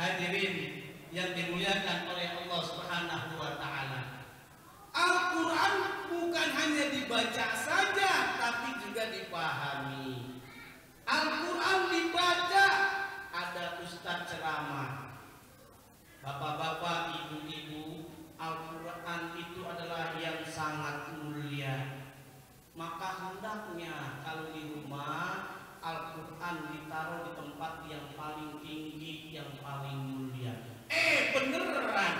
Hadirin yang dimuliakan oleh Allah Subhanahu wa taala. Al-Qur'an bukan hanya dibaca saja tapi juga dipahami. Al-Qur'an dibaca, ada ustaz ceramah. Bapak-bapak, ibu-ibu, Al-Qur'an itu adalah yang sangat mulia. Maka hendaknya kalau di rumah Al-Quran ditaruh di tempat yang paling tinggi, yang paling mulia. Beneran,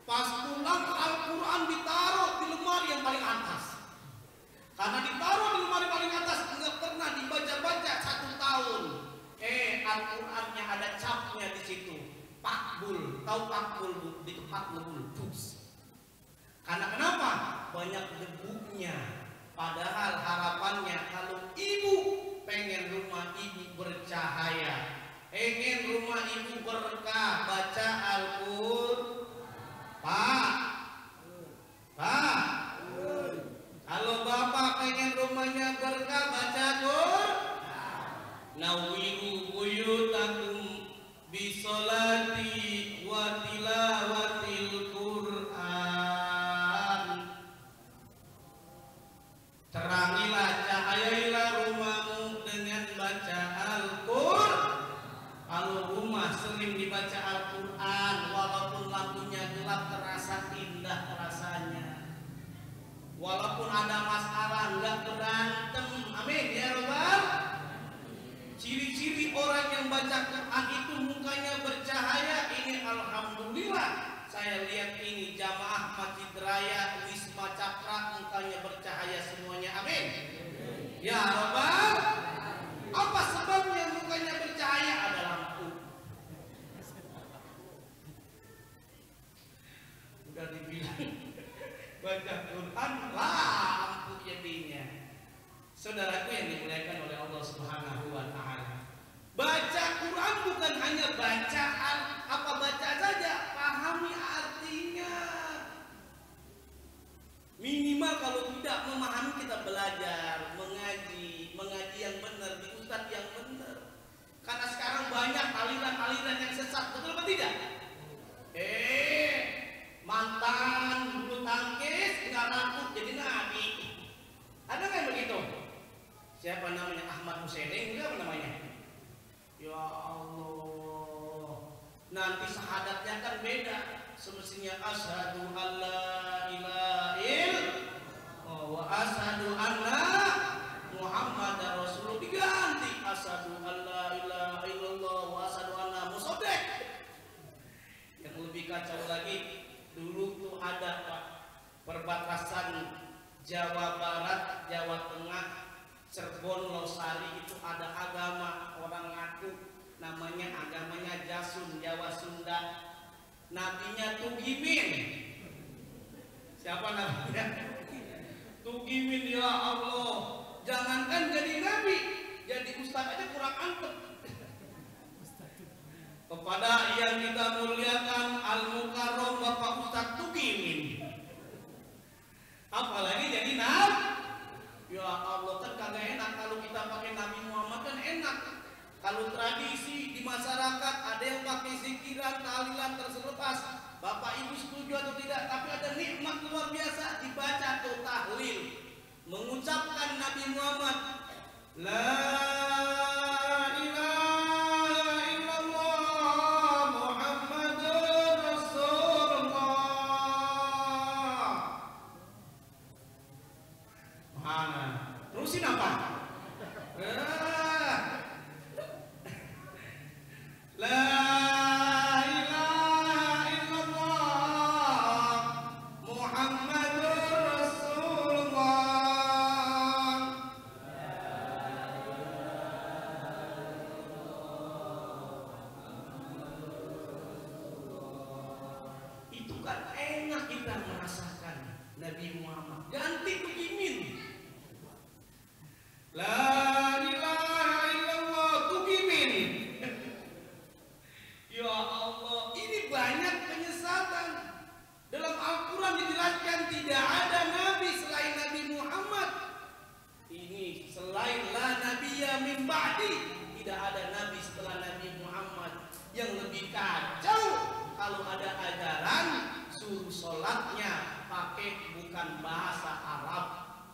pas pulang Al-Quran ditaruh di lemari yang paling atas. Karena ditaruh di lemari paling atas nggak pernah dibaca-baca 1 tahun. Al-Qurannya ada capnya di situ. Pakbul, tahu pakbul di tempat ngebul, karena kenapa? Banyak debunya. Padahal harapannya kalau ibu pengen rumah ibu bercahaya, pengen rumah ibu berkah, baca Al-Qur'an. Pak, kalau bapak pengen rumahnya berkah, baca Qur'an. Nawiru buyutakum bisolati wa tilawatil Qur'an. Terangilah, cahayailah rumahmu dengan baca Al-Qur'an. Kalau rumah sering dibaca Al-Qur'an, walaupun lampunya gelap terasa indah rasanya. Walaupun ada masalah nggak berantem. Amin ya Rabbal. Ciri-ciri orang yang baca Quran itu mukanya bercahaya. Ini alhamdulillah. Saya lihat ini jamaah Masjid Raya Wisma Cakra mukanya bercahaya semuanya. Amin. Ya Rabbal. Apa sebabnya mukanya bercahaya? Ada lampu. Udah dibilang baca Quran lampu jadinya. Saudaraku yang dimuliakan oleh Allah Subhanahu wa taala. Baca Quran bukan hanya bacaan, apa baca saja, pahami artinya. Minimal kalau tidak memahami kita belajar, mengaji yang benar, di ustadz yang benar. Karena sekarang banyak aliran-aliran yang sesat, betul apa tidak? Mantan bulu tangkis nggak laku jadi nabi. Ada nggak begitu? Siapa namanya? Ahmad Husaini enggak namanya? Ya Allah, nanti syahadatnya kan beda. Semestinya asyhadu alla ilaha illallah wa asyhadu anna Muhammadar Rasulullah, diganti asyhadu alla ilaha illallah wa asyhadu anna musaddiq. Yang lebih kacau lagi, dulu tuh ada Pak, perbatasan Jawa Barat, Jawa Tengah, Cirebon, Losari itu ada agama orang ngaku namanya agamanya Jasun, Jawa Sunda. Nabinya Tugimin. Siapa nabinya? Tugimin. Ya Allah, jangankan jadi nabi, jadi ustaz aja kurang antep. Kepada yang kita muliakan Al-Mukarram Bapak Ustaz Tugimin, apalagi jadi nabi. Ya Allah, kan kagak enak kalau kita pakai Nabi Muhammad, kan enak. Kalau tradisi di masyarakat ada yang pakai zikiran, tahlilan terselepas. Bapak Ibu setuju atau tidak? Tapi ada nikmat luar biasa dibaca tuh tahlil, mengucapkan Nabi Muhammad, la ilaha illallah Muhammadur Rasulullah. Mana? Terusin apa? La ilaha illallah Muhammadur Rasulullah. Itu kan enak kita merasakan Nabi Muhammad. Ganti Tugimin. La ilaha illallah Tugimin. Ya Allah, ini banyak penyesatan. Dalam Al-Quran dijelaskan tidak ada nabi selain Nabi Muhammad. Ini selain la nabiyya min ba'di menggunakan bahasa Arab,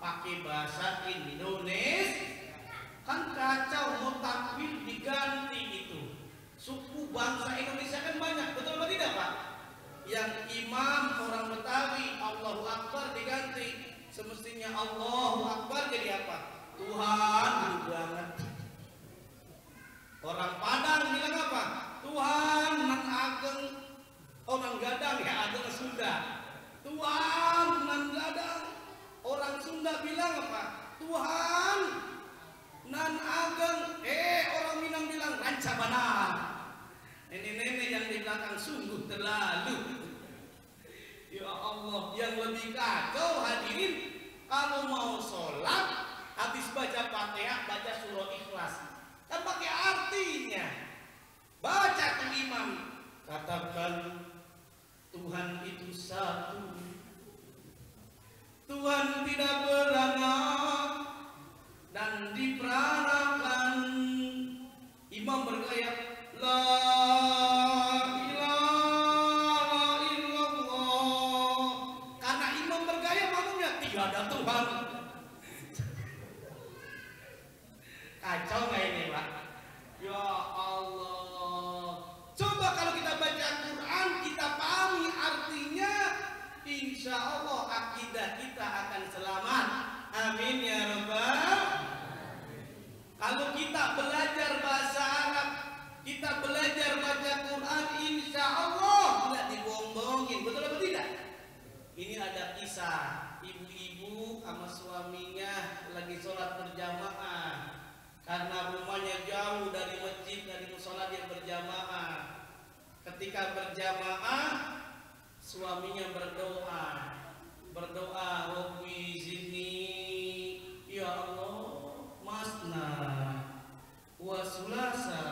pakai bahasa Indonesia. Kan kacau, mau takwil diganti itu. Suku bangsa Indonesia kan banyak, betul atau tidak Pak? Yang imam orang Betawi, Allahu Akbar diganti. Semestinya Allahu Akbar jadi apa? Tuhan gede banget. Orang Padang bilang apa? Tuhan nan ageng. Orang Gadang ya ageng Sunda. Tuhan nan Gadang. Orang Sunda bilang apa? Tuhan nan ageng. Orang Minang bilang ranca banar. Nenek-nenek yang di belakang sungguh terlalu. Ya Allah, yang lebih kacau hadirin, kalau mau sholat habis baca Fatihah baca surah Ikhlas, kan pakai artinya. Baca tuh imam, katakan Tuhan itu satu, Tuhan tidak beranak dan diperanakan. Imam bergaya la ilaha illallah. Karena imam bergaya maknanya tidak ada Tuhan. Kacau nggak ini Pak? Ya Allah. Coba kalau kita baca Quran, kita pahami artinya, insya Allah akidah kita akan selamat. Amin ya Rabbal. Kalau kita belajar bahasa Arab, kita belajar baca Quran, insya Allah tidak dibohong-bohongin, betul atau tidak? Ini ada kisah ibu-ibu sama suaminya lagi sholat berjamaah. Karena rumahnya jauh dari masjid, dari musola dia berjamaah. Ketika berjamaah, suaminya berdoa, Rabbi zidni, ya Allah, masna, wa sulasa,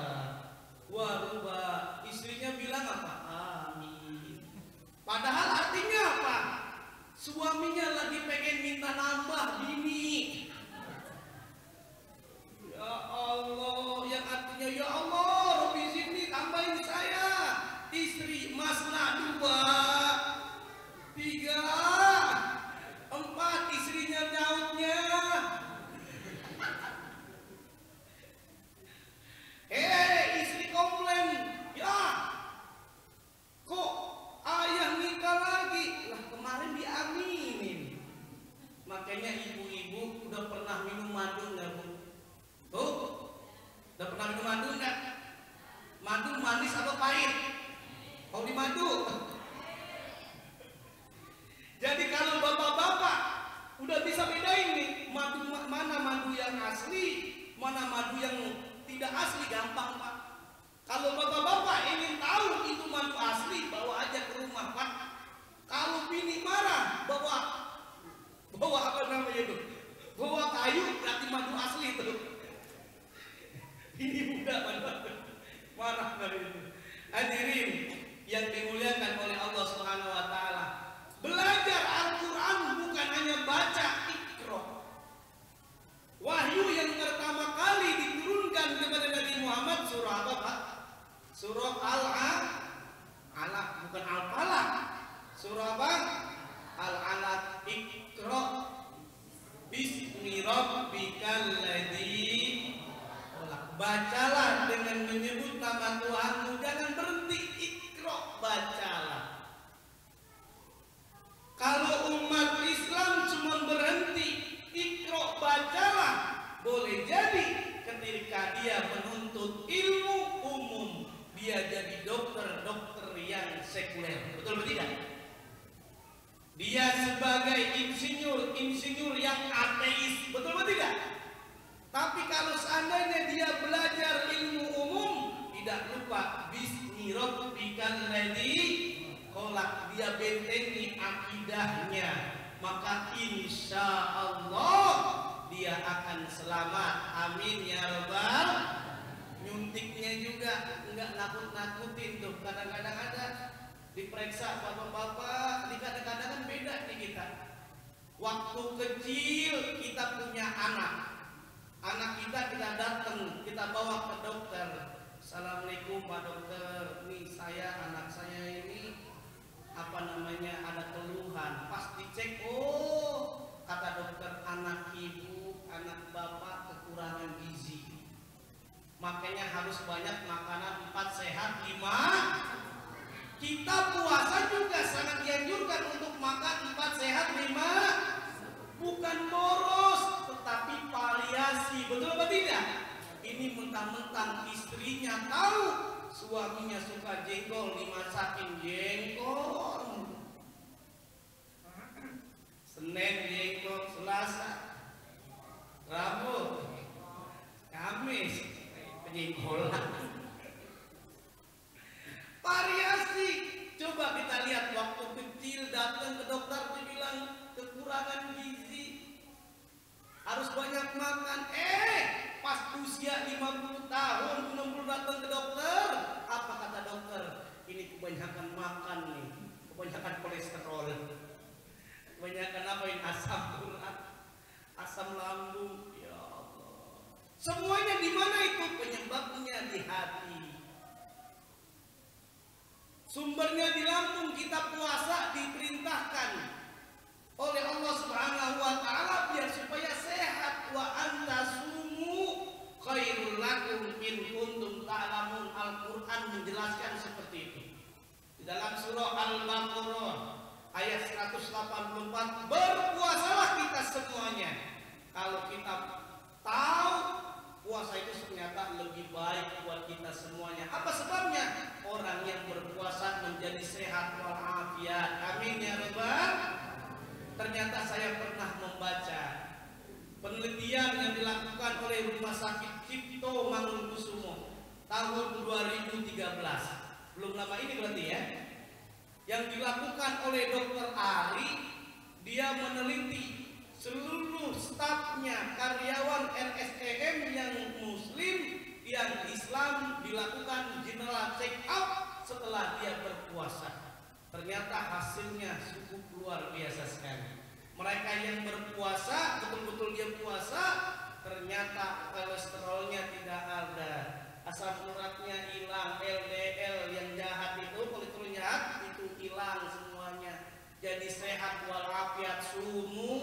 wa ruba. Istrinya bilang apa? Amin. Padahal artinya apa? Suaminya lagi pengen minta nambah bini. Ya Allah, yang artinya ya Allah, Rabbi zidni, tambahin saya. Istri masna 2, 3, 4, istrinya nyautnya. Istri komplain, ya kok ayah nikah lagi? Lah kemarin diaminin. Makanya ibu-ibu udah pernah minum madu nggak Bu? Tuh, udah pernah minum madu nggak? Madu manis atau pahit? Mau di madu? Jadi kalau bapak-bapak udah bisa bedain nih madu, mana madu yang asli, mana madu yang tidak asli, gampang Pak. Kalau bapak-bapak ingin tahu itu madu asli, bawa aja ke rumah Pak. Kalau bini marah, bawa apa namanya itu? Bawa kayu, berarti madu asli itu. Ini bukan madu, marah dari itu. Hadirin yang dimuliakan oleh Allah Subhanahu wa taala. Belajar Al-Qur'an bukan hanya baca Iqra. Wahyu yang pertama kali diturunkan kepada Nabi Muhammad surah apa Pak? Surah Al-Alaq, bukan Al-Falaq. Surah apa? Al-Alaq. Iqra bismi rabbikal ladzi. Bacalah dengan menyebut nama Tuhanmu, jangan berhenti. Iqra, bacalah. Kalau umat Islam cuma berhenti Iqra, bacalah, boleh jadi ketika dia menuntut ilmu umum, dia jadi dokter yang sekuler, betul atau tidak? Dia sebagai insinyur yang ateis, betul atau tidak? Tapi kalau seandainya dia belajar ilmu umum, tidak lupa bismi rabbikal ladzi khalaq, dia bentengi akidahnya, maka insya Allah dia akan selamat. Amin ya Rabbal. Nyuntiknya juga enggak nakut-nakutin tuh. Kadang-kadang ada diperiksa bapak-bapak, kadang-kadang kan beda nih kita. Waktu kecil kita punya anak kita datang, kita bawa ke dokter. Assalamualaikum Pak Dokter, nih anak saya ini apa namanya ada keluhan. Pas dicek, oh Makanya harus banyak makanan 4 sehat 5. Kita puasa juga sangat dianjurkan untuk makan 4 sehat 5. Bukan boros, tetapi variasi. Betul apa tidak? Ini mentang-mentang istrinya tahu suaminya suka jengkol, dimasakin jengkol. Senin jengkol, Selasa, Rabu, Kamis penjengkolan. Variasi. Coba kita lihat waktu kecil datang ke dokter dibilang kekurangan gizi, harus banyak makan. Pas usia 50 tahun 60 datang ke dokter, apa kata dokter? Ini kebanyakan makan nih, kebanyakan kolesterol, kebanyakan apa ini, asam urat, asam lambung. Ya Allah, semuanya di mana itu? Penyebabnya di hati. Sumbernya di lambung. Kita puasa diperintahkan oleh Allah Subhanahu wa taala biar supaya sehat. Wa antasumu khairul lakum in kuntum ta'lamun. Al-Qur'an menjelaskan seperti itu. Di dalam surah Al-Baqarah ayat 184, berpuasalah kita semuanya kalau kita tahu puasa itu ternyata lebih baik buat kita semuanya. Apa sebabnya? Orang yang berpuasa menjadi sehat walafiat. Amin ya rabbal. Ternyata saya pernah membaca penelitian yang dilakukan oleh Rumah Sakit Cipto Mangunkusumo tahun 2013. Belum lama ini berarti ya. Yang dilakukan oleh Dr. Ari, dia meneliti seluruh stafnya, karyawan RSCM yang muslim, yang Islam, dilakukan general check up setelah dia berpuasa. Ternyata hasilnya cukup luar biasa sekali. Mereka yang berpuasa, betul-betul dia puasa, ternyata kolesterolnya tidak ada, asam uratnya hilang, LDL yang jahat itu, kolesterol jahat itu hilang semuanya. Jadi sehat walafiat. Sumu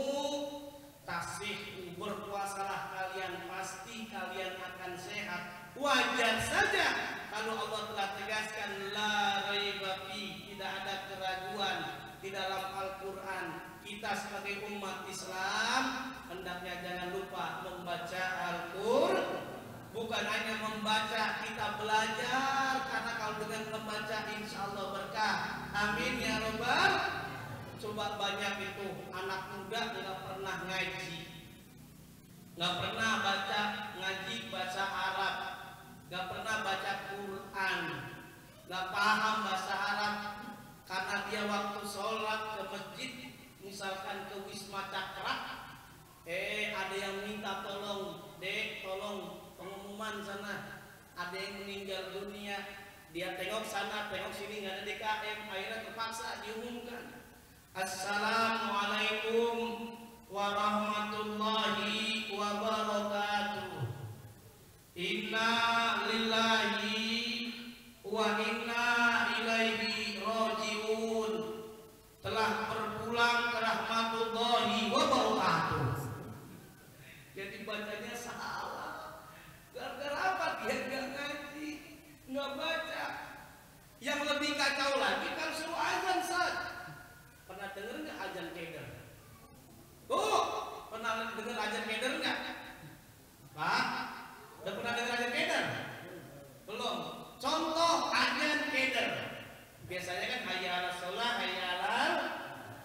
tasih, berpuasalah kalian, pasti kalian akan sehat. Wajar saja kalau Allah telah tegaskan la raiba fi, tidak ada keraguan di dalam Al-Qur'an. Kita sebagai umat Islam hendaknya jangan lupa membaca Al-Qur'an. Bukan hanya membaca, kita belajar, karena kalau dengan membaca insya Allah berkah. Amin ya rabbal. Coba banyak itu anak muda nggak pernah ngaji, nggak pernah baca ngaji bahasa Arab, nggak pernah baca Quran, nggak paham bahasa Arab, karena dia waktu sholat ke masjid, misalkan ke Wisma Cakra, ada yang minta tolong, dek tolong pengumuman sana, ada yang meninggal dunia, dia tengok sana, tengok sini, nggak ada DKM, akhirnya terpaksa diumumkan. Assalamualaikum warahmatullahi wabarakatuh. Inna lillahi wa inna ilaihi rajiun. Telah berpulang ke rahmatullahi wabarakatuh. Jadi bacanya salah. Gara-gara apa? Dia nggak ngaji, nggak baca. Yang lebih kacau lagi kalau suruh azan saat. Pernah dengar nggak azan keder? Pernah dengar azan keder nggak? Pak, udah pernah dengar azan keder? Belum. Contoh azan keder. Biasanya kan hayya 'alas shalah, hayya 'alal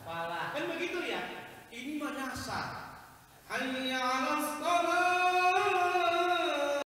falah. Kan begitu ya? Ini mah nyasar. Hayya 'alas shalah,